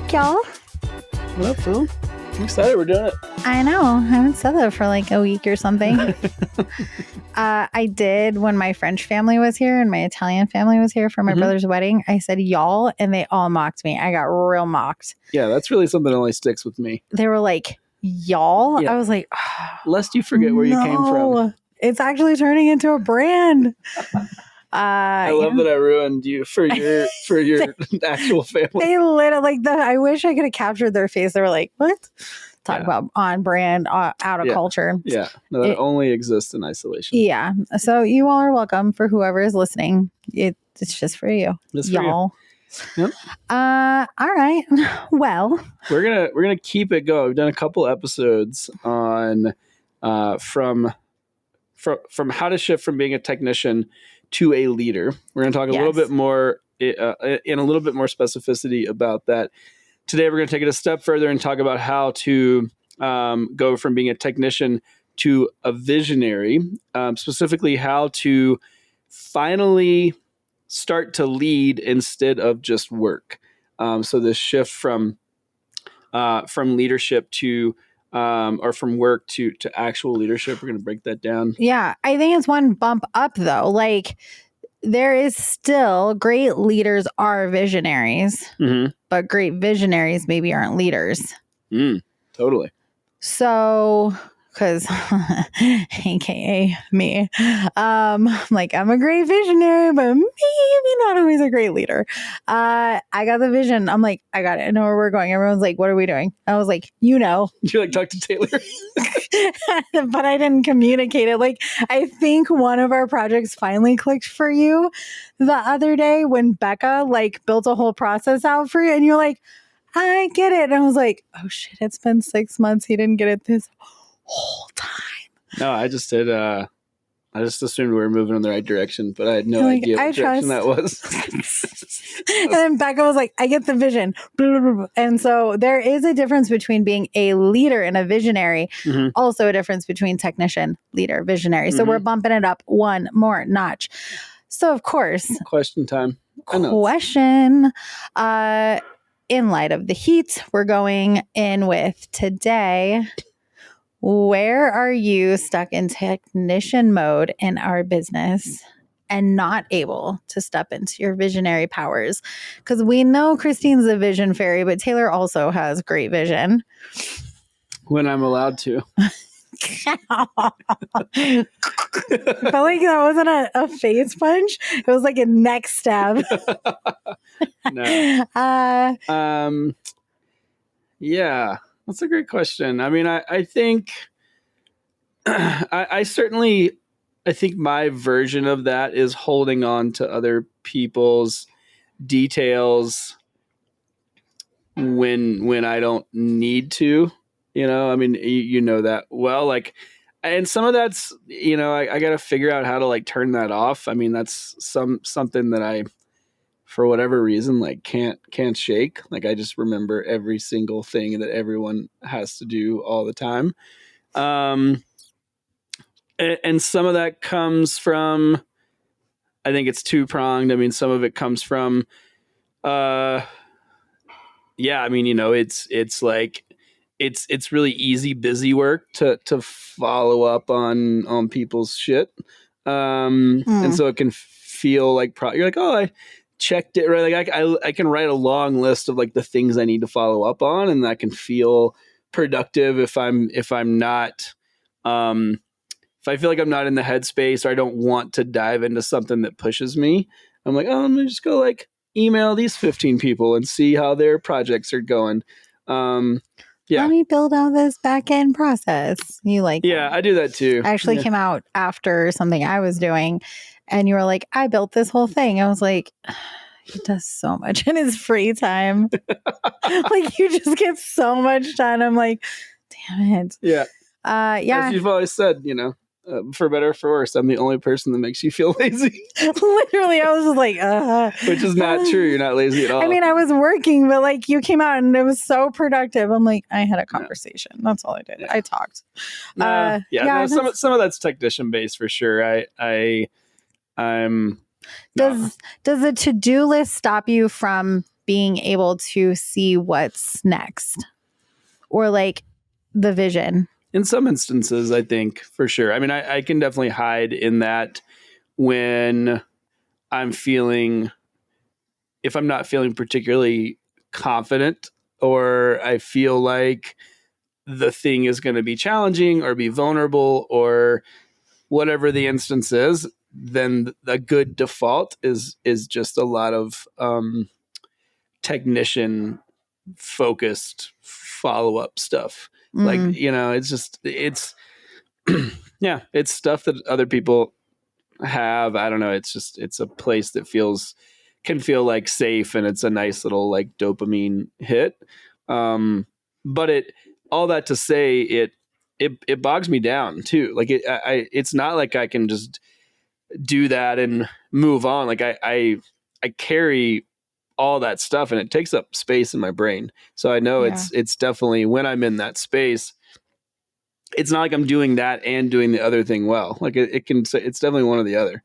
week, y'all. What up, Phil? I'm excited we're doing it. I know. I haven't said that for like a week or something. I did when my French family was here and my Italian family was here for my brother's wedding. I said y'all, and they all mocked me. I got real mocked. Yeah, that's really something that only sticks with me. They were like, y'all? Yeah. I was like, lest you forget where you came from. It's actually turning into a brand. I love that I ruined you for your actual family. They literally I wish I could have captured their face. They were like, "What? Talk about on brand, out of culture." Yeah, no, that only exists in isolation. Yeah, so you all are welcome for whoever is listening. It's just for you, y'all. Yep. All right. Well, we're gonna keep it going. We've done a couple episodes on from how to shift from being a technician to a leader. We're going to talk a little bit more in a little bit more specificity about that. Today, we're going to take it a step further and talk about how to go from being a technician to a visionary, specifically how to finally start to lead instead of just work. So this shift from leadership to or from work to actual leadership. We're going to break that down. Yeah, I think it's one bump up though. Like there is still great leaders are visionaries, but great visionaries maybe aren't leaders. Totally. So, because AKA me, like I'm a great visionary, but maybe not always a great leader. I got the vision. I'm like, I got it. I know where we're going. Everyone's like, what are we doing? I was like, you like talk to Taylor, but I didn't communicate it. Like, I think one of our projects finally clicked for you the other day when Becca like built a whole process out for you, and you're like, I get it. And I was like, oh shit, it's been 6 months. He didn't get it this whole time. No, I just did. I just assumed we were moving in the right direction, but I had no idea what direction that was. And then Becca was like, I get the vision. And so there is a difference between being a leader and a visionary. Also a difference between technician, leader, visionary. So we're bumping it up one more notch. So of course. Question time. Question. In light of the heat, we're going in with today. Where are you stuck in technician mode in our business and not able to step into your visionary powers? Because we know Christine's a vision fairy, but Taylor also has great vision. When I'm allowed to. I felt like that wasn't a face punch. It was like a neck stab. No. Yeah. That's a great question. I mean, I think I think my version of that is holding on to other people's details when I don't need to, I mean, you know that well, like, and some of that's, I got to figure out how to like turn that off. I mean, that's something that I, for whatever reason, like can't shake. Like I just remember every single thing that everyone has to do all the time. And some of that comes from, I think it's two pronged. I mean, some of it comes from, I mean, it's like, it's really easy, busy work to follow up on people's shit. And so it can feel like, you're like, oh, I checked it, right? Like I can write a long list of like the things I need to follow up on, and that can feel productive if I'm not, if I feel like I'm not in the headspace or I don't want to dive into something that pushes me. I'm like, oh, I'm gonna just go like email these 15 people and see how their projects are going. Let me build out this back end process. You like? Yeah, I do that too. I actually came out after something I was doing. And you were like, I built this whole thing. I was like, he does so much in his free time. Like, you just get so much done. I'm like, damn it. Yeah. As you've always said, for better or for worse, I'm the only person that makes you feel lazy. Literally, I was just like, Which is not true. You're not lazy at all. I mean, I was working, but like you came out and it was so productive. I'm like, I had a conversation. Yeah. That's all I did. Yeah. I talked. Some of that's technician based for sure. I'm Does the to-do list stop you from being able to see what's next or like the vision. In some instances, I think for sure. I mean, I can definitely hide in that when I'm feeling, if I'm not feeling particularly confident, or I feel like the thing is going to be challenging or be vulnerable or whatever the instance is, then a good default is just a lot of technician focused follow up stuff. Like, it's yeah, it's stuff that other people have. I don't know. It's a place that can feel like safe, and it's a nice little like dopamine hit. But all that to say, it bogs me down too. Like it's not like I can just do that and move on. Like I carry all that stuff, and it takes up space in my brain. So I know it's definitely, when I'm in that space, it's not like I'm doing that and doing the other thing well. Like it's definitely one or the other.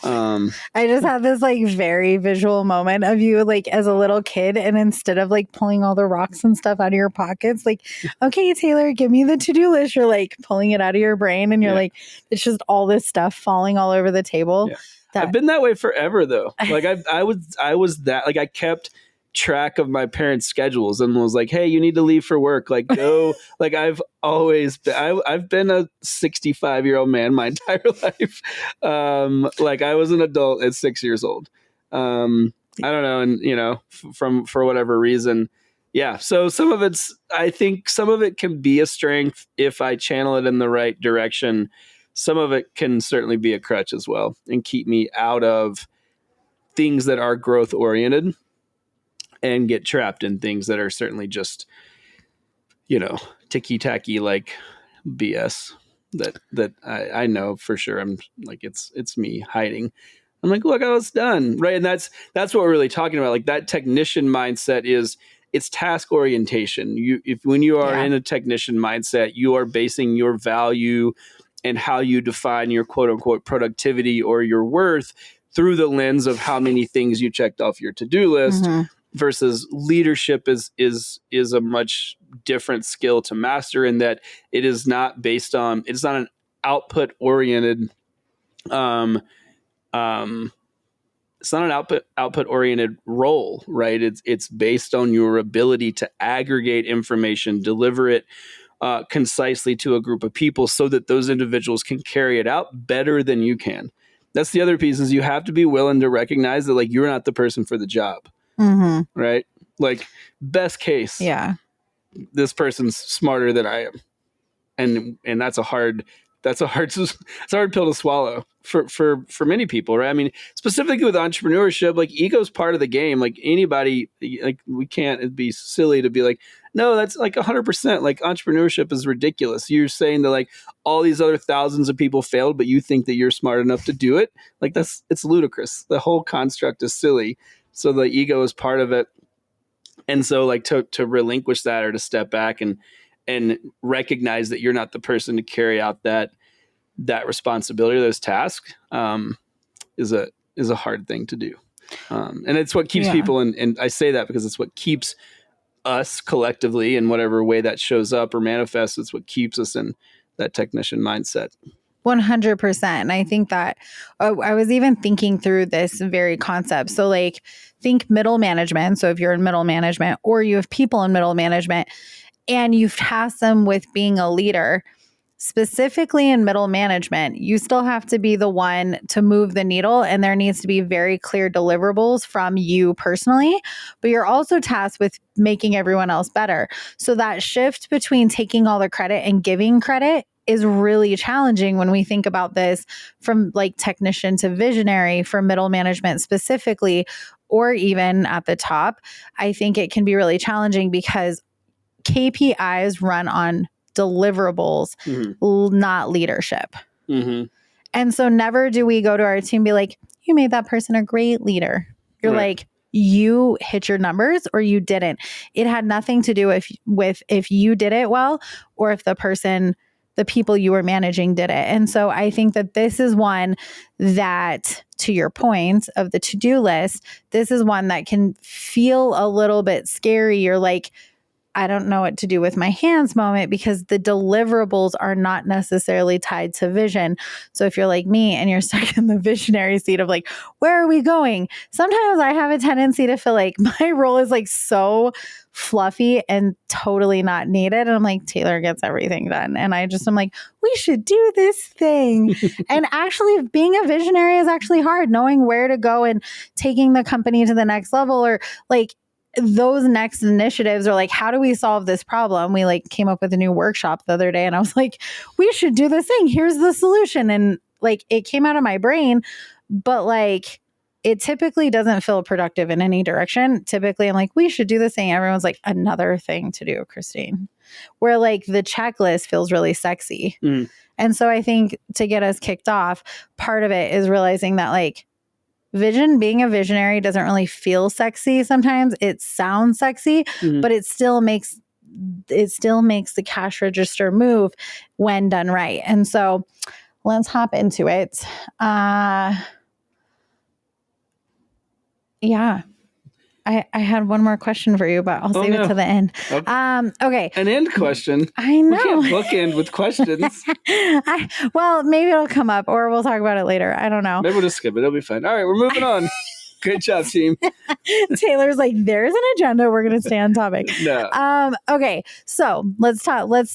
I just had this like very visual moment of you like as a little kid, and instead of like pulling all the rocks and stuff out of your pockets, like, okay, Taylor, give me the to-do list, you're like pulling it out of your brain, and you're like, it's just all this stuff falling all over the table. I've been that way forever though. Like I was that, like I kept track of my parents' schedules and was like, hey, you need to leave for work, like go. Like I've been a 65-year-old man my entire life. Like I was an adult at 6 years old. I don't know, and for whatever reason, so I think some of it can be a strength if I channel it in the right direction. Some of it can certainly be a crutch as well and keep me out of things that are growth oriented and get trapped in things that are certainly just, ticky-tacky like BS that I know for sure. I'm like, it's me hiding. I'm like, look how it's done. Right. And that's what we're really talking about. Like that technician mindset it's task orientation. When you are in a technician mindset, you are basing your value and how you define your quote unquote productivity or your worth through the lens of how many things you checked off your to-do list. Versus leadership is a much different skill to master, in that it is not based on, it's not an output oriented it's not an output oriented role, right? It's based on your ability to aggregate information, deliver it concisely to a group of people so that those individuals can carry it out better than you can. That's the other piece, is you have to be willing to recognize that like you're not the person for the job. Right? Like best case, this person's smarter than I am, and that's a hard pill to swallow for many people, right? I mean, specifically with entrepreneurship, like ego's part of the game. Like anybody, like we can't, it'd be silly to be like, no, that's like 100%. Like entrepreneurship is ridiculous. You're saying that like all these other thousands of people failed, but you think that you're smart enough to do it. Like it's ludicrous. The whole construct is silly. So the ego is part of it. And so like to relinquish that, or to step back and recognize that you're not the person to carry out that responsibility, those tasks, is a hard thing to do. And it's what keeps people, and I say that because it's what keeps us collectively, in whatever way that shows up or manifests, it's what keeps us in that technician mindset. 100%. And I think that I was even thinking through this very concept. So like think middle management. So if you're in middle management, or you have people in middle management and you've tasked them with being a leader, specifically in middle management, you still have to be the one to move the needle, and there needs to be very clear deliverables from you personally, but you're also tasked with making everyone else better. So that shift between taking all the credit and giving credit is really challenging when we think about this from like technician to visionary for middle management specifically, or even at the top. I think it can be really challenging because KPIs run on deliverables, not leadership. And so never do we go to our team and be like, you made that person a great leader. You're like, you hit your numbers or you didn't. It had nothing to do with if you did it well or if the person the people you were managing did it. And so I think that this is one that, to your point of the to-do list, this is one that can feel a little bit scary. You're like, I don't know what to do with my hands moment, because the deliverables are not necessarily tied to vision. So if you're like me and you're stuck in the visionary seat of like, where are we going? Sometimes I have a tendency to feel like my role is like so fluffy and totally not needed. And I'm like, Taylor gets everything done. And I'm like, we should do this thing. And actually being a visionary is actually hard, knowing where to go and taking the company to the next level, or like, those next initiatives are like, how do we solve this problem? We like came up with a new workshop the other day, and I was like, we should do this thing. Here's the solution. And like, it came out of my brain, but like, it typically doesn't feel productive in any direction. Typically I'm like, we should do this thing. Everyone's like, another thing to do, Christine, where like the checklist feels really sexy. And so I think to get us kicked off, part of it is realizing that like, being a visionary doesn't really feel sexy. Sometimes it sounds sexy, but it still makes the cash register move when done right. And so let's hop into it. Yeah. I had one more question for you, but I'll save it to the end. Okay. An end question. I know. We can't bookend with questions. Well, maybe it'll come up, or we'll talk about it later. I don't know. Maybe we'll just skip it. It'll be fine. All right, we're moving on. Great job, team. Taylor's like, there's an agenda. We're going to stay on topic. No. Okay. So let's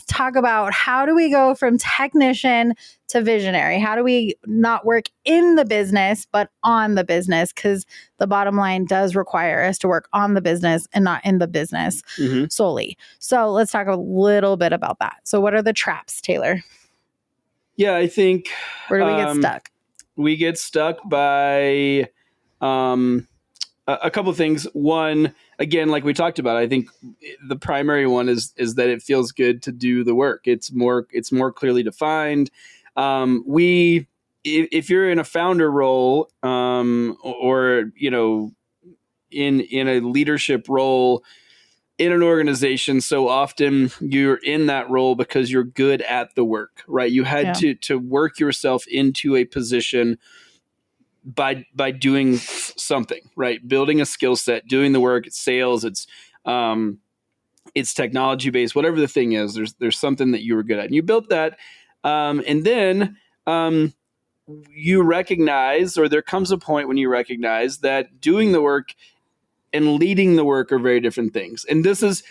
talk about, how do we go from technician to visionary? How do we not work in the business, but on the business? Because the bottom line does require us to work on the business and not in the business solely. So let's talk a little bit about that. So what are the traps, Taylor? Yeah, I think. Where do we get stuck? We get stuck by a couple of things. One, again, like we talked about, I think the primary one is that it feels good to do the work. It's more clearly defined. If you're in a founder role, or in a leadership role in an organization, so often you're in that role because you're good at the work, right? You had to work yourself into a position by doing something, right? Building a skill set, doing the work. It's sales, it's technology based, whatever the thing is, there's something that you were good at, and you built that. And then you recognize, or there comes a point when you recognize that doing the work and leading the work are very different things. And this is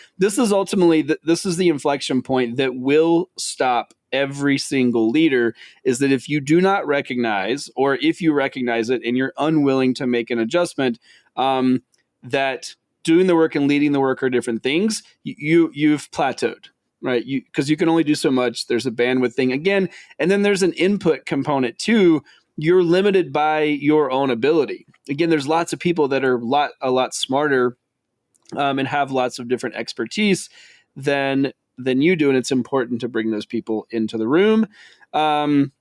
ultimately this is the inflection point that will stop every single leader, is that if you do not recognize, or if you recognize it and you're unwilling to make an adjustment, that doing the work and leading the work are different things, you've plateaued, right? Because you can only do so much. There's a bandwidth thing again, and then there's an input component too. You're limited by your own ability. Again, there's lots of people that are a lot smarter and have lots of different expertise than you do, and it's important to bring those people into the room. And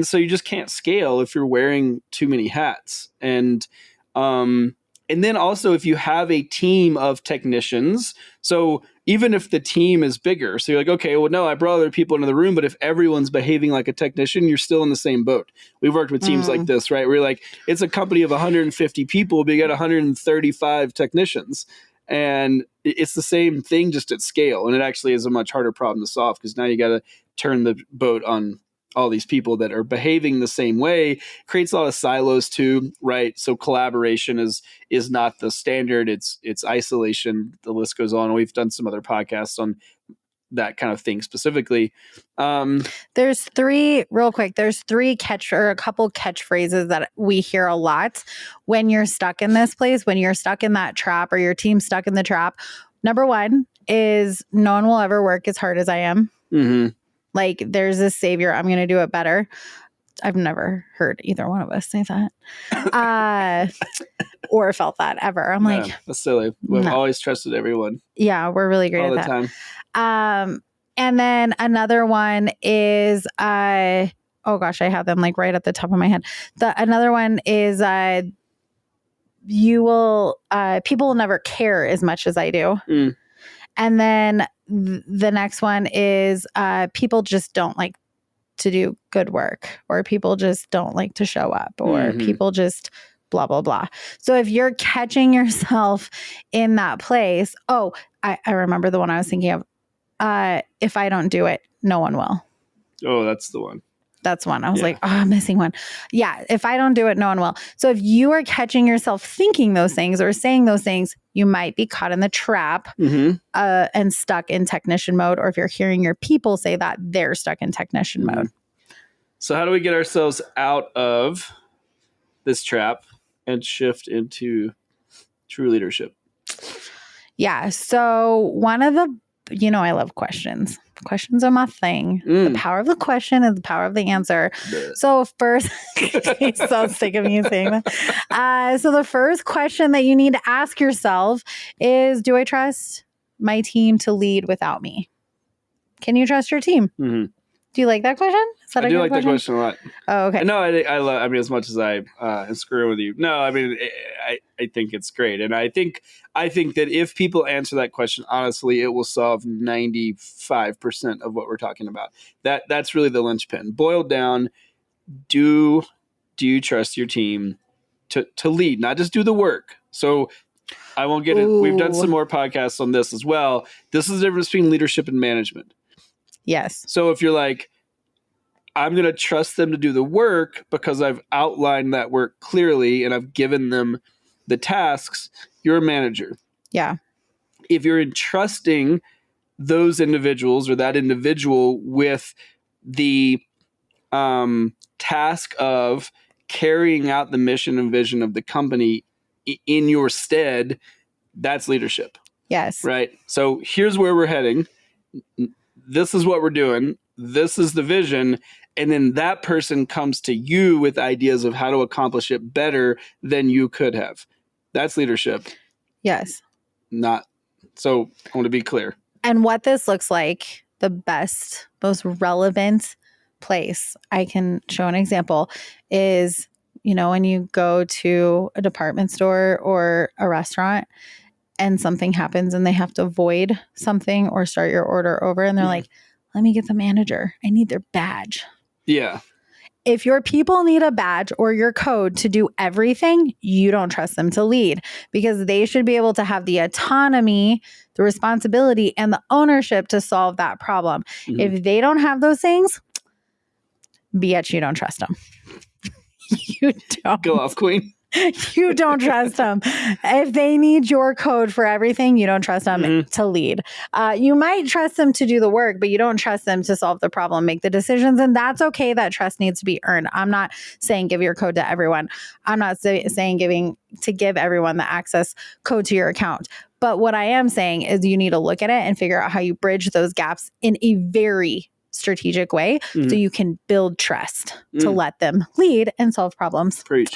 so you just can't scale if you're wearing too many hats. And then also if you have a team of technicians, so even if the team is bigger, so you're like, okay, well, no, I brought other people into the room, but if everyone's behaving like a technician, you're still in the same boat. We've worked with teams like this, right? We're like, it's a company of 150 people, but you got 135 technicians. And it's the same thing, just at scale. And it actually is a much harder problem to solve, because now you got to turn the boat on all these people that are behaving the same way. Creates a lot of silos too, right? So collaboration is not the standard. It's isolation. The list goes on. We've done some other podcasts on that kind of thing specifically. There's three a couple catchphrases that we hear a lot when you're stuck in this place, when you're stuck in that trap, or your team's stuck in the trap. Number one is, no one will ever work as hard as I am. Like, there's this savior, I'm going to do it better. I've never heard either one of us say that or felt that ever. I'm like, that's silly. We've always trusted everyone. Yeah, we're really great all at the that. Time. And then another one is, oh gosh, I have them like right at the top of my head. Another one is, people will never care as much as I do. And then the next one is people just don't like to do good work, or people just don't like to show up, or people just blah, blah, blah. So if you're catching yourself in that place, I remember the one I was thinking of. If I don't do it, no one will. Oh, that's the one. That's one. I was like, I'm missing one. Yeah. If I don't do it, no one will. So if you are catching yourself thinking those things or saying those things, you might be caught in the trap and stuck in technician mode. Or if you're hearing your people say that, they're stuck in technician mode. So how do we get ourselves out of this trap and shift into true leadership? Yeah. So one of the, I love questions. Questions are my thing. The power of the question is the power of the answer. So first, he's so sick of me saying that. So the first question that you need to ask yourself is, do I trust my team to lead without me? Can you trust your team? Do you like that question? Is that I do like that question a lot. Oh, okay. No, I love. I mean, as much as I am screwing with you. No, I mean, I think it's great, and I think that if people answer that question honestly, it will solve 95% of what we're talking about. That's really the linchpin. Boiled down, do you trust your team to lead, not just do the work? So I won't get it. We've done some more podcasts on this as well. This is the difference between leadership and management. Yes. So if you're like, I'm going to trust them to do the work because I've outlined that work clearly and I've given them the tasks, you're a manager. Yeah. If you're entrusting those individuals or that individual with the task of carrying out the mission and vision of the company in your stead, that's leadership. Yes. Right? So here's where we're heading. This is what we're doing. This is the vision. And then that person comes to you with ideas of how to accomplish it better than you could have. That's leadership. Yes. Not. So I want to be clear. And what this looks like, the best, most relevant place I can show an example is, when you go to a department store or a restaurant and something happens and they have to void something or start your order over and they're like, let me get the manager. I need their badge. Yeah. If your people need a badge or your code to do everything, you don't trust them to lead, because they should be able to have the autonomy, the responsibility, and the ownership to solve that problem. If they don't have those things, bitch, you don't trust them. You don't. Go off, Queen. You don't trust them. If they need your code for everything, you don't trust them to lead. You might trust them to do the work, but you don't trust them to solve the problem, make the decisions. And that's okay. That trust needs to be earned. I'm not saying give your code to everyone. I'm not saying give everyone the access code to your account. But what I am saying is you need to look at it and figure out how you bridge those gaps in a very strategic way so you can build trust to let them lead and solve problems. Preach.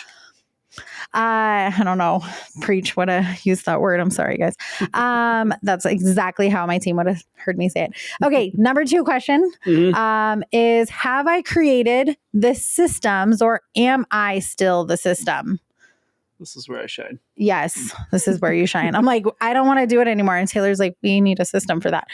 I don't know. Preach would have used that word. I'm sorry, guys. That's exactly how my team would have heard me say it. Okay. Number 2 question is, have I created the systems or am I still the system? This is where I shine. Yes, this is where you shine. I'm like, I don't want to do it anymore. And Taylor's like, we need a system for that.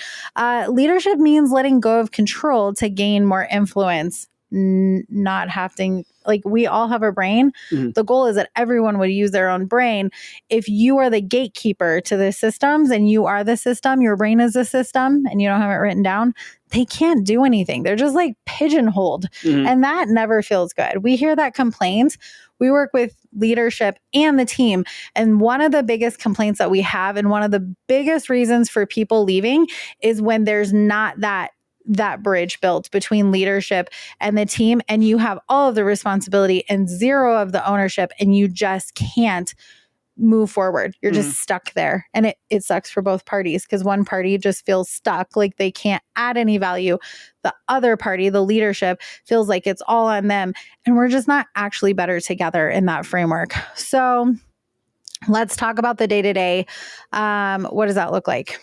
Leadership means letting go of control to gain more influence. Not having, like, we all have a brain. The goal is that everyone would use their own brain. If you are the gatekeeper to the systems and you are the system, your brain is the system, and you don't have it written down, they can't do anything. They're just like pigeonholed. And that never feels good. We hear that complaint. We work with leadership and the team. And one of the biggest complaints that we have, and one of the biggest reasons for people leaving, is when there's not that bridge built between leadership and the team, and you have all of the responsibility and zero of the ownership, and you just can't move forward. You're just stuck there. And it sucks for both parties, because one party just feels stuck, like they can't add any value. The other party, the leadership, feels like it's all on them. And we're just not actually better together in that framework. So let's talk about the day-to-day. What does that look like?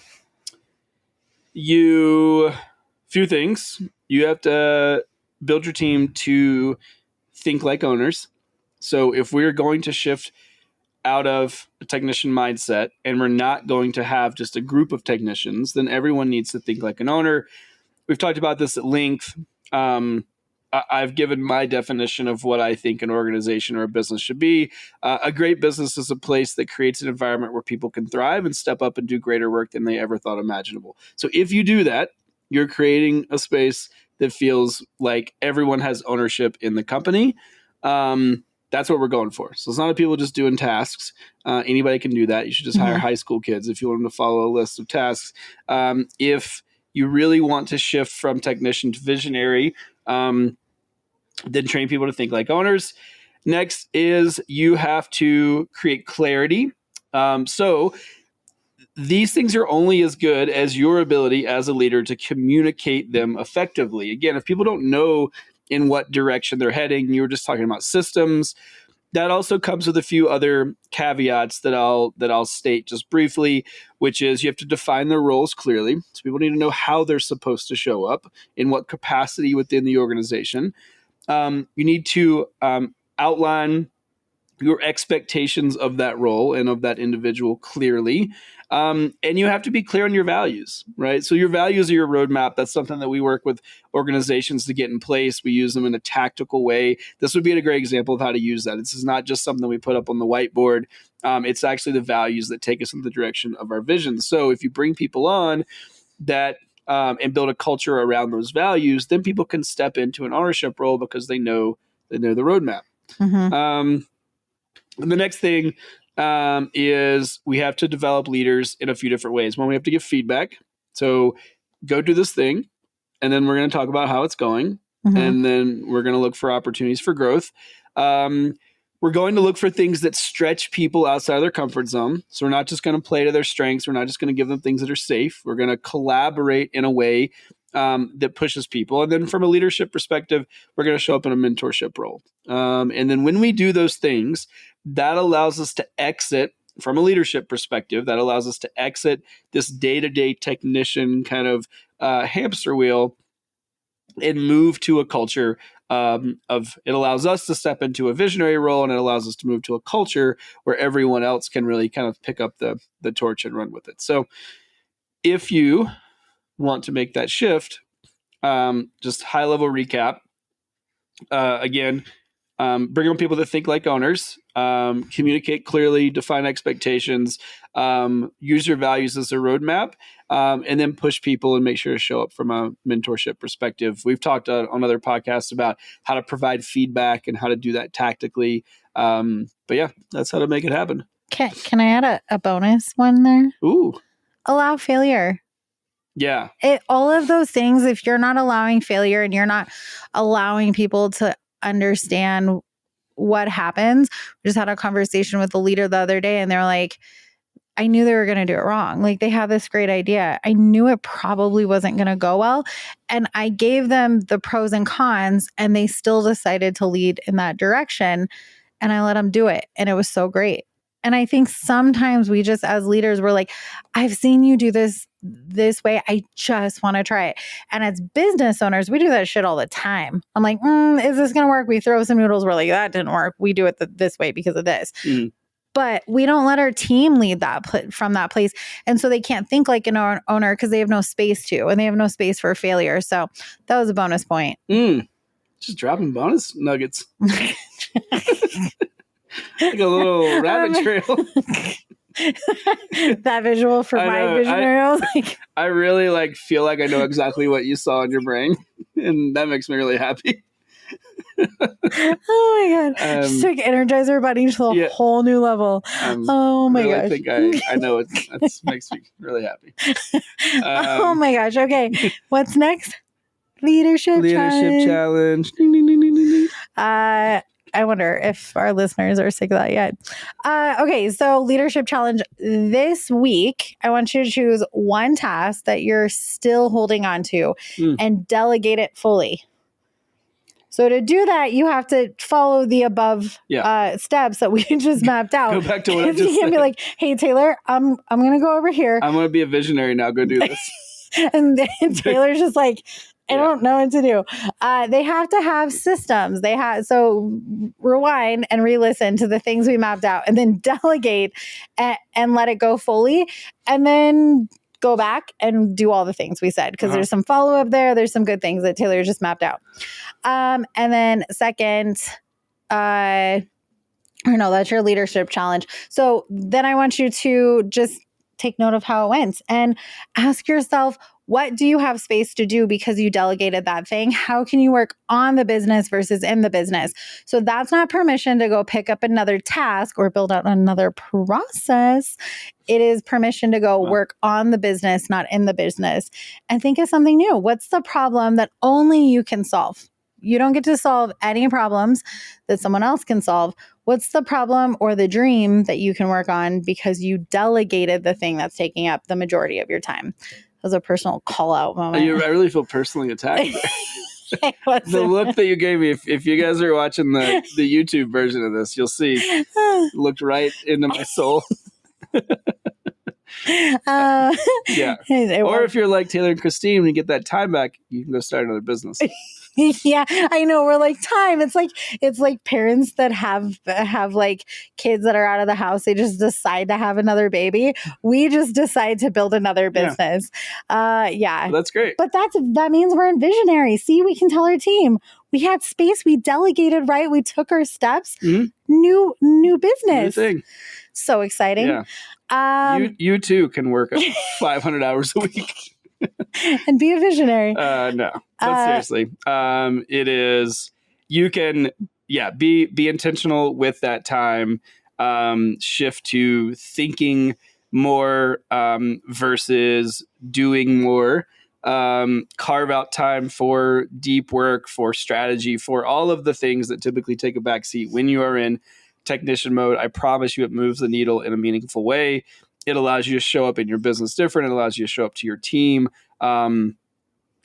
Few things. You have to build your team to think like owners. So if we're going to shift out of a technician mindset and we're not going to have just a group of technicians, then everyone needs to think like an owner. We've talked about this at length. I've given my definition of what I think an organization or a business should be. A great business is a place that creates an environment where people can thrive and step up and do greater work than they ever thought imaginable. So if you do that, you're creating a space that feels like everyone has ownership in the company. That's what we're going for. So it's not people just doing tasks. Anybody can do that. You should just hire high school kids if you want them to follow a list of tasks. If you really want to shift from technician to visionary, then train people to think like owners. Next is you have to create clarity. So these things are only as good as your ability as a leader to communicate them effectively. Again, if people don't know in what direction they're heading, you were just talking about systems. That also comes with a few other caveats that I'll state just briefly, which is you have to define their roles clearly. So people need to know how they're supposed to show up, in what capacity within the organization. You need to outline your expectations of that role and of that individual clearly. And you have to be clear on your values, right? So your values are your roadmap. That's something that we work with organizations to get in place. We use them in a tactical way. This would be a great example of how to use that. This is not just something we put up on the whiteboard. It's actually the values that take us in the direction of our vision. So if you bring people on that and build a culture around those values, then people can step into an ownership role because they know the roadmap. And the next thing is we have to develop leaders in a few different ways. One, we have to give feedback. So go do this thing, and then we're going to talk about how it's going, and then we're going to look for opportunities for growth. We're going to look for things that stretch people outside of their comfort zone. So we're not just going to play to their strengths. We're not just going to give them things that are safe. We're going to collaborate in a way that pushes people. And then from a leadership perspective, we're going to show up in a mentorship role. And then when we do those things, that allows us to exit from a leadership perspective. That allows us to exit this day-to-day technician kind of hamster wheel and move to a culture it allows us to step into a visionary role, and it allows us to move to a culture where everyone else can really kind of pick up the torch and run with it. So if you want to make that shift, just high level recap, again, bring on people that think like owners, communicate clearly, define expectations, use your values as a roadmap, and then push people and make sure to show up from a mentorship perspective. We've talked on other podcasts about how to provide feedback and how to do that tactically. But yeah, that's how to make it happen. Can I add a bonus one there? Ooh. Allow failure. Yeah. All of those things, if you're not allowing failure and you're not allowing people to understand what happens. We just had a conversation with the leader the other day, and they're like, I knew they were going to do it wrong. Like, they had this great idea. I knew it probably wasn't going to go well. And I gave them the pros and cons, and they still decided to lead in that direction. And I let them do it. And it was so great. And I think sometimes we just, as leaders, we're like, I've seen you do this way. I just want to try it. And as business owners, we do that shit all the time. I'm like, is this going to work? We throw some noodles. We're like, that didn't work. We do it this way because of this. But we don't let our team lead that from that place. And so they can't think like an owner because they have no space to, and they have no space for failure. So that was a bonus point. Just dropping bonus nuggets. Like a little rabbit trail. That visual for my visionary, I was like, I really feel like I know exactly what you saw in your brain, and that makes me really happy. Oh my god! Just took Energizer Bunny to a whole new level. Oh my gosh! I think I know it. That makes me really happy. Oh my gosh! Okay, what's next? Leadership challenge. Ding, ding, ding, ding, ding. I wonder if our listeners are sick of that yet. Okay, so leadership challenge this week. I want you to choose one task that you're still holding on to and delegate it fully. So to do that, you have to follow the above steps that we just mapped out. Go back to what I just said. You can't be like, hey, Taylor, I'm going to go over here. I'm going to be a visionary now. Go do this. And then Taylor's just like, I don't know what to do. They have to have systems. So rewind and re-listen to the things we mapped out and then delegate and let it go fully. And then go back and do all the things we said, because there's some follow-up there. There's some good things that Taylor just mapped out. And then second, that's your leadership challenge. So then I want you to just take note of how it went and ask yourself, what do you have space to do because you delegated that thing? How can you work on the business versus in the business? So that's not permission to go pick up another task or build out another process. It is permission to go work on the business, not in the business, and think of something new. What's the problem that only you can solve? You don't get to solve any problems that someone else can solve. What's the problem or the dream that you can work on because you delegated the thing that's taking up the majority of your time? That was a personal call out moment. I really feel personally attacked there. The look that you gave me, if you guys are watching the YouTube version of this, you'll see looked right into my soul. Yeah. Or if you're like Taylor and Christine, when you get that time back, you can go start another business. Yeah, I know. We're like time. It's like parents that have like kids that are out of the house. They just decide to have another baby. We just decide to build another business. Yeah. Well, that's great. But that means we're in visionary. See, we can tell our team we had space. We delegated, right? We took our steps. Mm-hmm. New business. New thing. So exciting. Yeah. You too can work 500 hours a week. And be a visionary. No, but seriously, it is, you can, be intentional with that time, shift to thinking more, versus doing more, carve out time for deep work, for strategy, for all of the things that typically take a backseat when you are in technician mode. I promise you, it moves the needle in a meaningful way. It allows you to show up in your business different. It allows you to show up to your team, or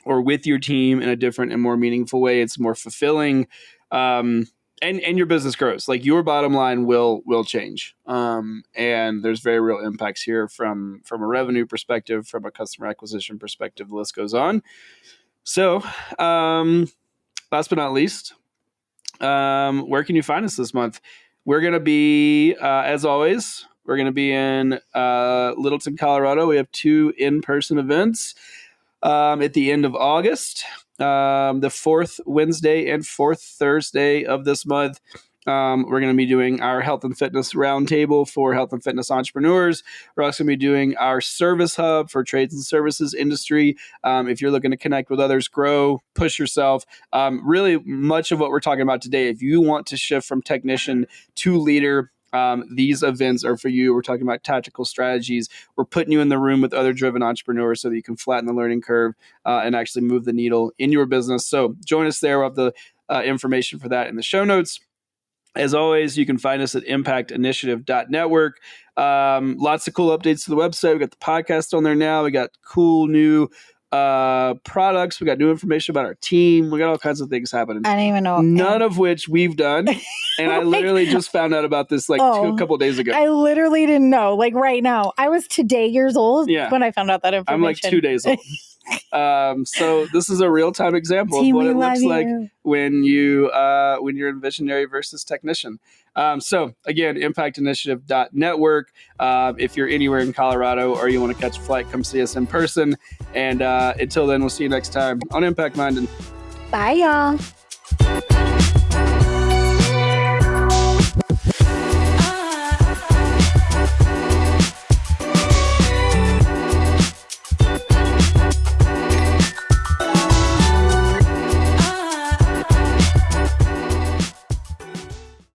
with your team in a different and more meaningful way. It's more fulfilling, and your business grows. Like, your bottom line will change, and there's very real impacts here from a revenue perspective, from a customer acquisition perspective. The list goes on. So, last but not least, where can you find us this month? We're going to be, as always, we're going to be in Littleton, Colorado. We have 2 in-person events at the end of August, the 4th Wednesday and 4th Thursday of this month. We're going to be doing our health and fitness roundtable for health and fitness entrepreneurs. We're also going to be doing our service hub for trades and services industry. If you're looking to connect with others, grow, push yourself, really much of what we're talking about today, if you want to shift from technician to leader, these events are for you. We're talking about tactical strategies. We're putting you in the room with other driven entrepreneurs so that you can flatten the learning curve and actually move the needle in your business. So join us there. We'll have the information for that in the show notes. As always, you can find us at impactinitiative.network. Lots of cool updates to the website. We got the podcast on there now. We got cool new products. We got new information about our team. We got all kinds of things happening. I don't even know. None of which we've done. And I literally just found out about this a couple days ago. I literally didn't know. Like right now. I was today years old when I found out that information. I'm like 2 days old. So this is a real-time example of what it looks like when you're in visionary versus technician. So again, impactinitiative.network. If you're anywhere in Colorado or you want to catch a flight, come see us in person. And until then, we'll see you next time on Impact Minded. Bye, y'all.